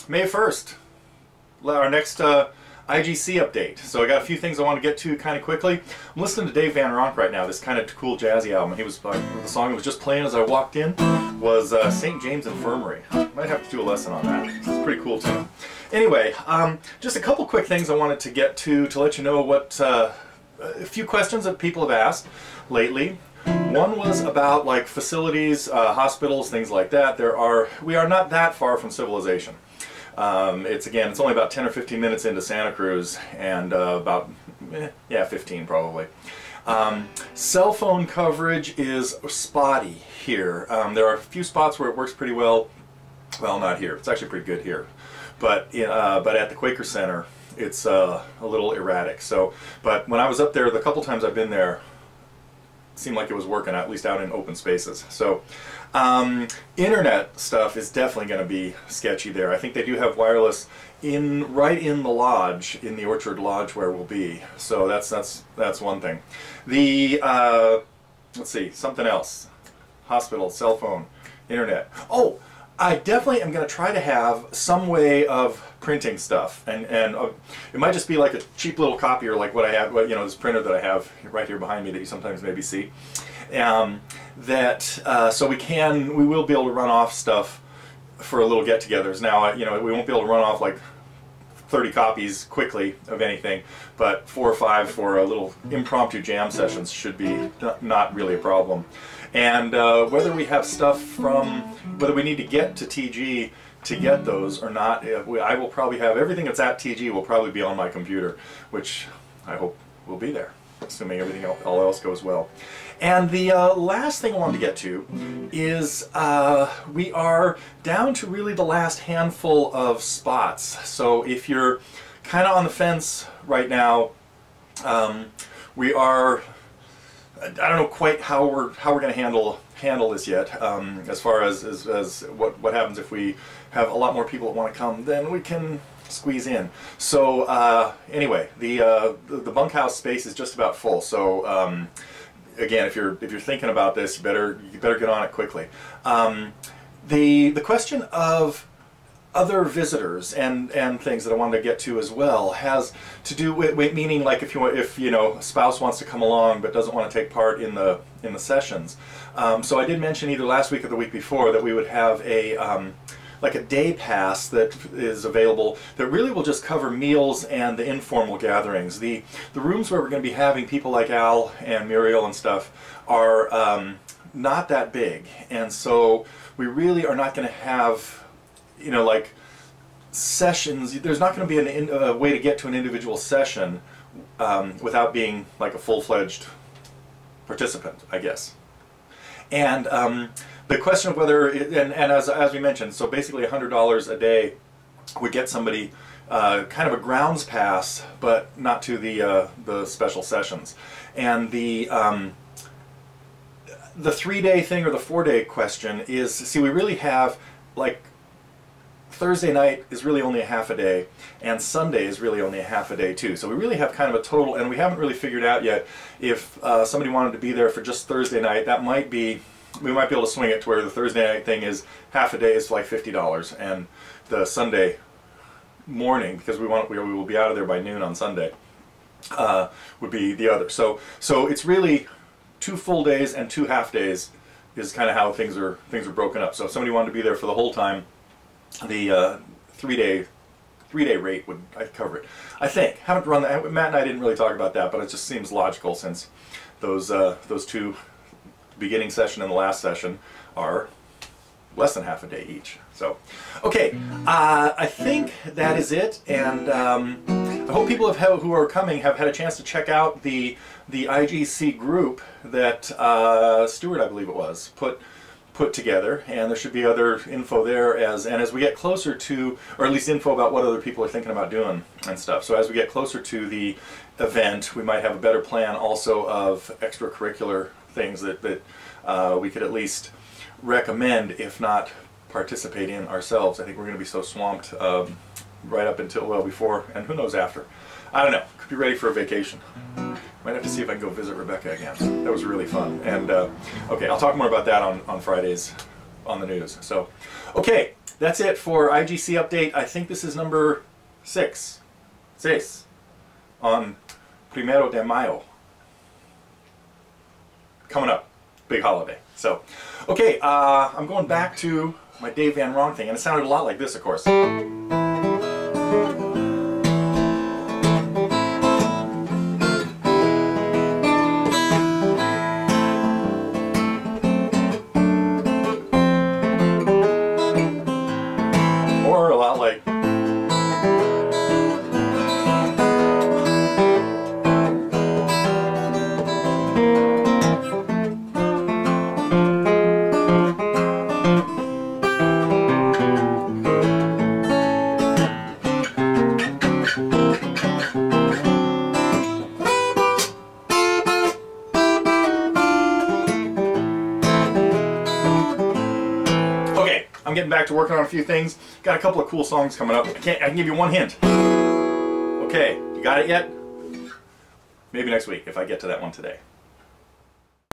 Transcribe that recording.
May 1st, our next IGC update. So I got a few things I want to get to kind of quickly. I'm listening to Dave Van Ronk right now, this kind of cool jazzy album. He was the song that was just playing as I walked in was St. James Infirmary. Might have to do a lesson on that. It's a pretty cool tune. Anyway, just a couple quick things I wanted to get to let you know what a few questions that people have asked lately. One was about like facilities, hospitals, things like that. We are not that far from civilization. It's only about 10 or 15 minutes into Santa Cruz, and about 15 probably. Cell phone coverage is spotty here. There are a few spots where it works pretty well. Well, not here. It's actually pretty good here, but at the Quaker Center, it's a little erratic. So, but when I was up there, the couple times I've been there, it seemed like it was working, at least out in open spaces. So, internet stuff is definitely going to be sketchy there. I think they do have wireless right in the lodge, in the Orchard Lodge where we'll be. So that's one thing. The let's see, something else. Hospital, cell phone, internet. Oh, I definitely am going to try to have some way of printing stuff, and it might just be like a cheap little copier, like what I have, this printer that I have right here behind me that you sometimes maybe see. So we will be able to run off stuff for a little get-togethers. Now, we won't be able to run off like 30 copies quickly of anything, but 4 or 5 for a little impromptu jam sessions should be not really a problem. And whether we have stuff whether we need to get to TG to get those or not, I will probably have everything that's at TG will probably be on my computer, which I hope will be there, assuming everything all else goes well. And the last thing I wanted to get to is we are down to really the last handful of spots. So if you're kind of on the fence right now, we are, I don't know quite how we're going to handle this yet, as far as what happens if we have a lot more people that want to come, then we can squeeze in. So anyway, the bunkhouse space is just about full. So again, if you're thinking about this, you better get on it quickly. The question of other visitors and things that I wanted to get to as well has to do with meaning, like if a spouse wants to come along but doesn't want to take part in the sessions. So I did mention either last week or the week before that we would have like a day pass that is available that really will just cover meals and the informal gatherings. The rooms where we're going to be having people like Al and Muriel and stuff are not that big, and so we really are not going to have like sessions. There's not going to be a way to get to an individual session without being like a full-fledged participant, I guess. And the question of whether, and as we mentioned, so basically $100 a day would get somebody kind of a grounds pass, but not to the special sessions. And the 3-day thing or the 4-day question is, see, we really have like Thursday night is really only a half a day, and Sunday is really only a half a day too. So we really have kind of a total, and we haven't really figured out yet if somebody wanted to be there for just Thursday night. That might be, we might be able to swing it to where the Thursday night thing is half a day is like $50, and the Sunday morning, because we will be out of there by noon on Sunday, would be the other. So it's really 2 full days and 2 half days is kind of how things are broken up. So if somebody wanted to be there for the whole time, the 3-day rate would cover it. I think. Haven't run that. Matt and I didn't really talk about that, but it just seems logical since those 2 beginning session and the last session are less than half a day each. So, okay, I think that is it, and I hope people who are coming have had a chance to check out the IGC group that Stuart, I believe it was, put together, and there should be other info there as we get closer to, or at least info about what other people are thinking about doing and stuff. So as we get closer to the event, we might have a better plan also of extracurricular things that we could at least recommend, if not participate in ourselves. I think we're going to be so swamped right up until, well, before, and who knows after. I don't know. Could be ready for a vacation. Might have to see if I can go visit Rebecca again. That was really fun. And okay, I'll talk more about that on Fridays on the news. So, okay, that's it for IGC update. I think this is number 6 on Primero de Mayo. Coming up, big holiday. So, okay, I'm going back to my Dave Van Ronk thing, and it sounded a lot like this, of course. Or a lot like... I'm getting back to working on a few things. Got a couple of cool songs coming up. I can give you one hint. Okay, you got it yet? Maybe next week if I get to that one today.